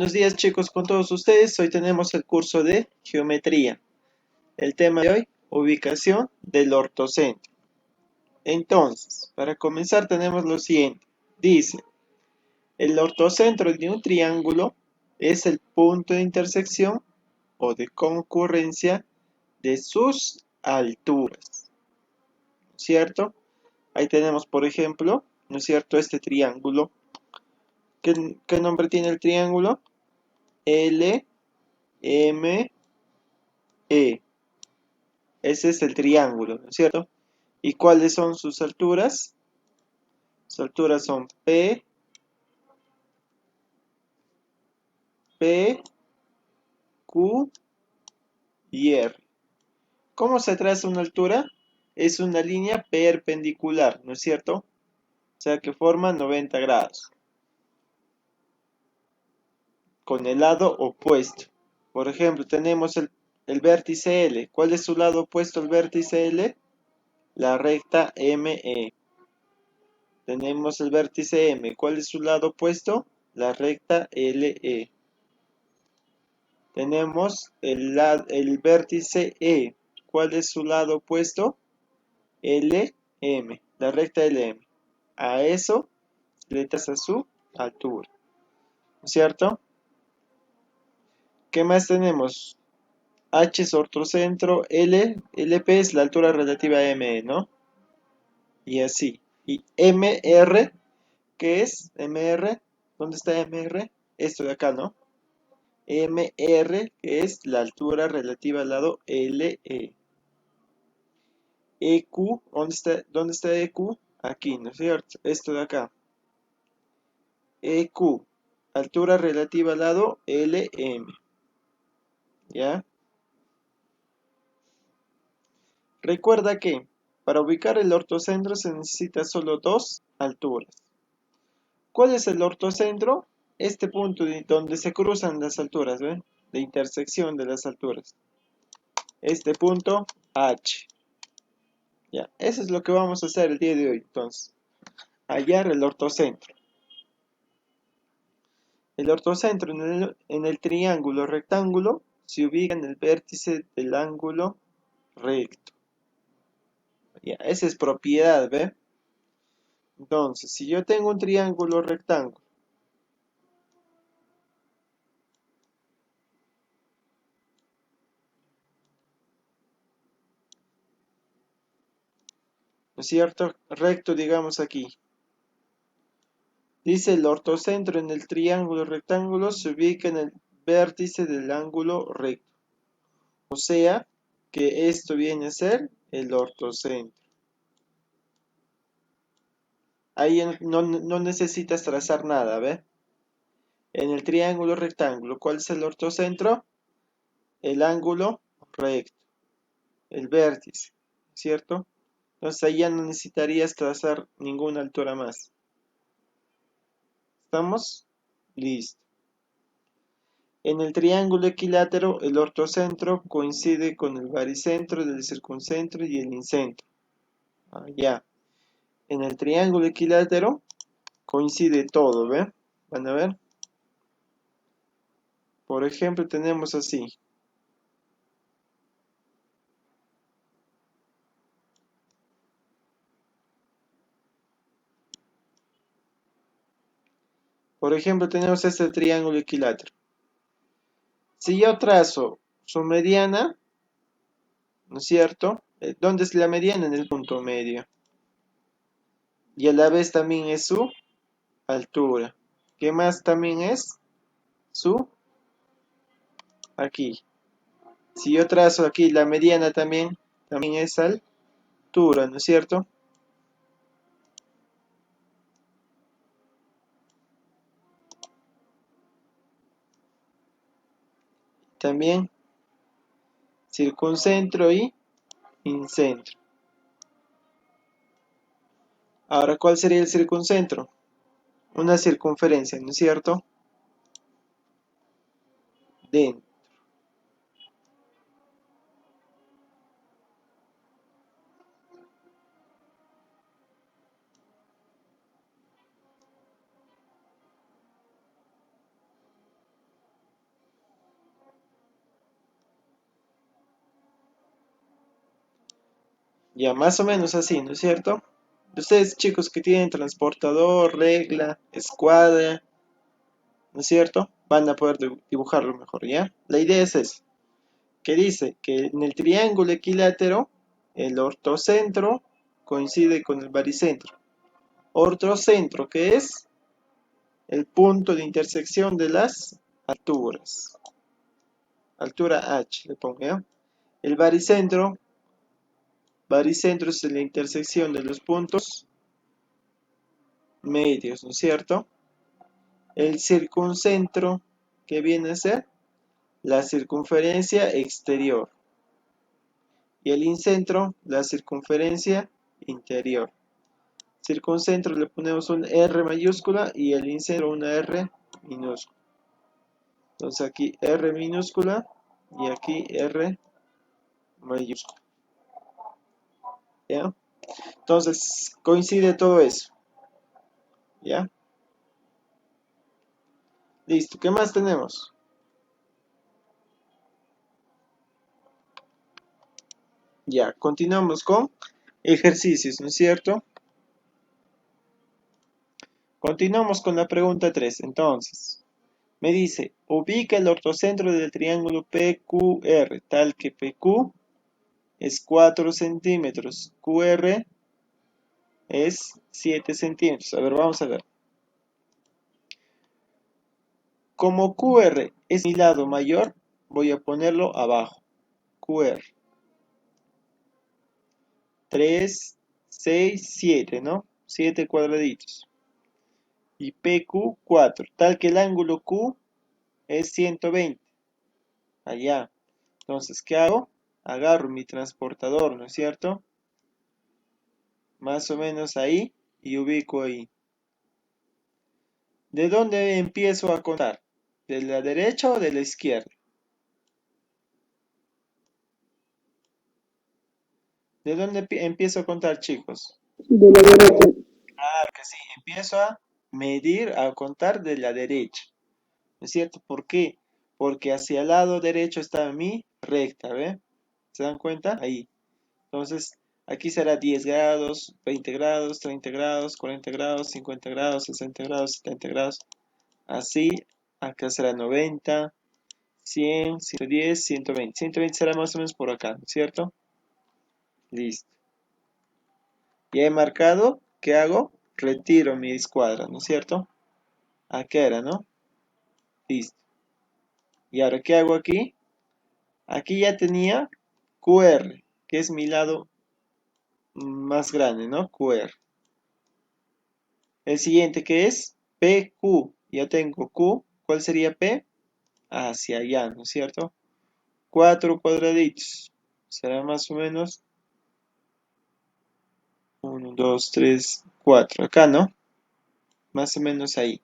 Buenos días chicos con todos ustedes, hoy tenemos el curso de geometría. El tema de hoy, ubicación del ortocentro. Entonces, para comenzar tenemos lo siguiente. Dice, el ortocentro de un triángulo es el punto de intersección o de concurrencia de sus alturas. ¿Cierto? Ahí tenemos, por ejemplo, ¿no es cierto? Este triángulo. ¿Qué nombre tiene el triángulo? L, M, E. Ese es el triángulo, ¿no es cierto? ¿Y cuáles son sus alturas? Sus alturas son P, Q y R. ¿Cómo se traza una altura? Es una línea perpendicular, ¿no es cierto? O sea que forma 90 grados, con el lado opuesto. Por ejemplo, tenemos el vértice L. ¿Cuál es su lado opuesto al vértice L? La recta ME. Tenemos el vértice M. ¿Cuál es su lado opuesto? La recta LE. Tenemos el vértice E. ¿Cuál es su lado opuesto? LM, la recta LM. A eso le traza su altura, ¿cierto? ¿Qué más tenemos? H es ortocentro, LP es la altura relativa a ME, ¿no? Y así. Y MR, ¿qué es? MR, ¿dónde está MR? Esto de acá, ¿no? MR, que es la altura relativa al lado LE. EQ, dónde está EQ? Aquí, ¿no es cierto? Esto de acá. EQ, altura relativa al lado LM. ¿Ya? Recuerda que para ubicar el ortocentro se necesita solo dos alturas. ¿Cuál es el ortocentro? Este punto donde se cruzan las alturas, ¿ven? De intersección de las alturas. Este punto H. ¿Ya? Eso es lo que vamos a hacer el día de hoy. Entonces, hallar el ortocentro. El ortocentro en el triángulo rectángulo se ubica en el vértice del ángulo recto. Ya, esa es propiedad, ¿ve? Entonces, si yo tengo un triángulo rectángulo, ¿no es cierto? Recto, digamos aquí. Dice el ortocentro en el triángulo rectángulo se ubica en el vértice del ángulo recto. O sea, que esto viene a ser el ortocentro. Ahí no necesitas trazar nada, ¿ve? En el triángulo rectángulo, ¿cuál es el ortocentro? El ángulo recto, el vértice, ¿cierto? Entonces ahí ya no necesitarías trazar ninguna altura más. ¿Estamos? Listo. En el triángulo equilátero, el ortocentro coincide con el baricentro del circuncentro y el incentro. Ya. En el triángulo equilátero coincide todo, ¿ve? Van a ver. Por ejemplo, tenemos así. Por ejemplo, tenemos este triángulo equilátero. Si yo trazo su mediana, ¿no es cierto? ¿Dónde es la mediana? En el punto medio. Y a la vez también es su altura. ¿Qué más también es? Su aquí. Si yo trazo aquí la mediana también es altura, ¿no es cierto? También circuncentro y incentro. Ahora, ¿cuál sería el circuncentro? Una circunferencia, ¿no es cierto? Dentro. Ya más o menos así, ¿no es cierto? Ustedes chicos que tienen transportador, regla, escuadra, ¿no es cierto? Van a poder dibujarlo mejor, ¿ya? La idea es esa, que dice que en el triángulo equilátero el ortocentro coincide con el baricentro. Ortocentro, que es el punto de intersección de las alturas. Altura H, le pongo, ¿ya? El baricentro es la intersección de los puntos medios, ¿no es cierto? El circuncentro, que viene a ser la circunferencia exterior. Y el incentro, la circunferencia interior. Circuncentro le ponemos un R mayúscula y el incentro una R minúscula. Entonces aquí R minúscula y aquí R mayúscula. ¿Ya? Entonces coincide todo eso. ¿Ya? Listo. ¿Qué más tenemos? Ya, continuamos con ejercicios, ¿no es cierto? Continuamos con la pregunta 3. Entonces, me dice, ubica el ortocentro del triángulo PQR, tal que PQ es 4 centímetros, QR es 7 centímetros. A ver, vamos a ver. Como QR es mi lado mayor, voy a ponerlo abajo. QR. 3, 6, 7, ¿no? 7 cuadraditos. Y PQ 4, tal que el ángulo Q es 120. Allá. Entonces, ¿qué hago? Agarro mi transportador, ¿no es cierto? Más o menos ahí y ubico ahí. ¿De dónde empiezo a contar? ¿De la derecha o de la izquierda? ¿De dónde empiezo a contar, chicos? De la derecha. Claro que sí, empiezo a medir, a contar de la derecha. ¿No es cierto? ¿Por qué? Porque hacia el lado derecho está mi recta, ¿ve? ¿Se dan cuenta? Ahí. Entonces, aquí será 10 grados, 20 grados, 30 grados, 40 grados, 50 grados, 60 grados, 70 grados. Así, acá será 90, 100, 110, 120. 120 será más o menos por acá, ¿no es cierto? Listo. Ya he marcado, ¿qué hago? Retiro mi escuadra, ¿no es cierto? Aquí era, ¿no? Listo. ¿Y ahora qué hago aquí? Aquí ya tenía QR, que es mi lado más grande, ¿no? QR. El siguiente que es PQ. Ya tengo Q. ¿Cuál sería P? Hacia allá, ¿no es cierto? 4 cuadraditos. Será más o menos 1, 2, 3, 4. Acá, ¿no? Más o menos ahí.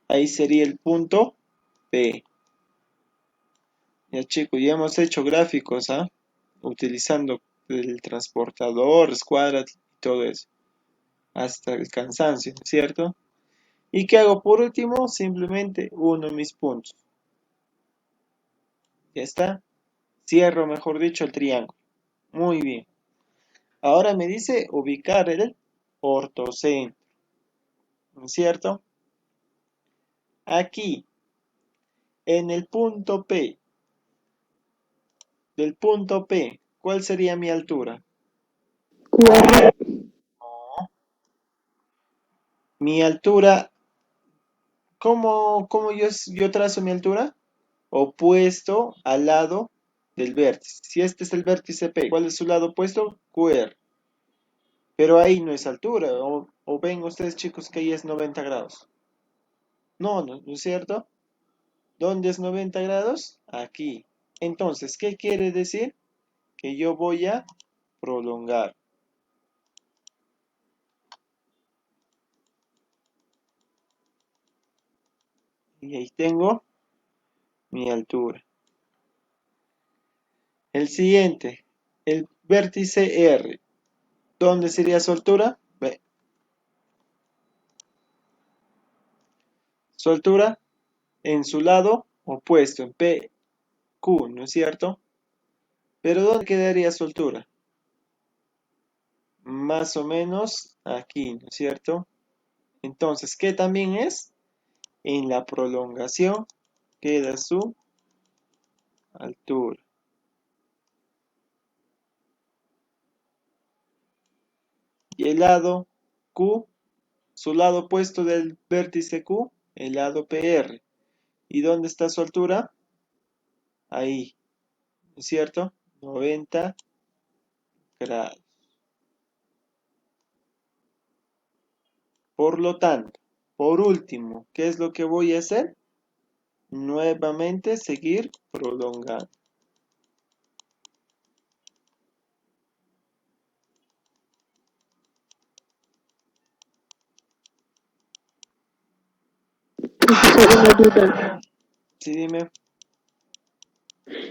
Ahí sería el punto P. Ya chicos, ya hemos hecho gráficos, ¿ah? Utilizando el transportador, escuadras y todo eso. Hasta el cansancio, ¿no es cierto? ¿Y qué hago por último? Simplemente uno mis puntos. Ya está. Cierro, mejor dicho, el triángulo. Muy bien. Ahora me dice ubicar el ortocentro. ¿No es cierto? Aquí, en el punto P. Del punto P, ¿cuál sería mi altura? QR. Mi altura, ¿cómo yo trazo mi altura? Opuesto al lado del vértice. Si este es el vértice P, ¿cuál es su lado opuesto? QR. Pero ahí no es altura. O ven ustedes chicos que ahí es 90 grados. No, ¿no es cierto? ¿Dónde es 90 grados? Aquí. Entonces, ¿qué quiere decir? Que yo voy a prolongar. Y ahí tengo mi altura. El siguiente, el vértice R. ¿Dónde sería su altura? Ve, su altura en su lado opuesto, en PQ, ¿no es cierto? Pero ¿dónde quedaría su altura? Más o menos aquí, ¿no es cierto? Entonces, ¿qué también es? En la prolongación queda su altura. Y el lado Q, su lado opuesto del vértice Q, el lado PR. ¿Y dónde está su altura? Ahí, ¿no es cierto? 90 grados. Por lo tanto, por último, ¿qué es lo que voy a hacer? Nuevamente seguir prolongando. Profesor, una duda. Sí, dime.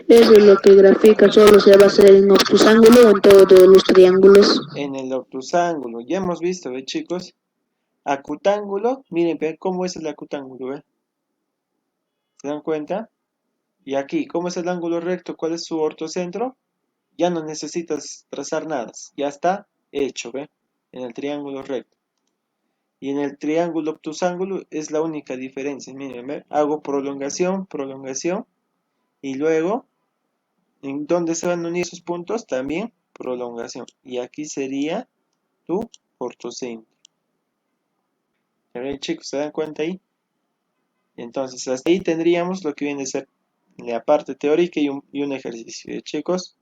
¿Eso es lo que grafica solo se va a hacer en octosángulo o en todos los triángulos? En el octosángulo, ya hemos visto, ¿ve, chicos? Acutángulo, miren, ven cómo es el acutángulo, ¿ve? ¿Se dan cuenta? Y aquí, ¿cómo es el ángulo recto? ¿Cuál es su ortocentro? Ya no necesitas trazar nada, ya está hecho, ¿ve? En el triángulo recto. Y en el triángulo obtusángulo es la única diferencia. Miren, ¿ve? Hago prolongación, prolongación, y luego, ¿en dónde se van a unir esos puntos? También prolongación. Y aquí sería tu ortocentro. ¿Ven, chicos? ¿Se dan cuenta ahí? Entonces, hasta ahí tendríamos lo que viene a ser la parte teórica y un ejercicio, chicos.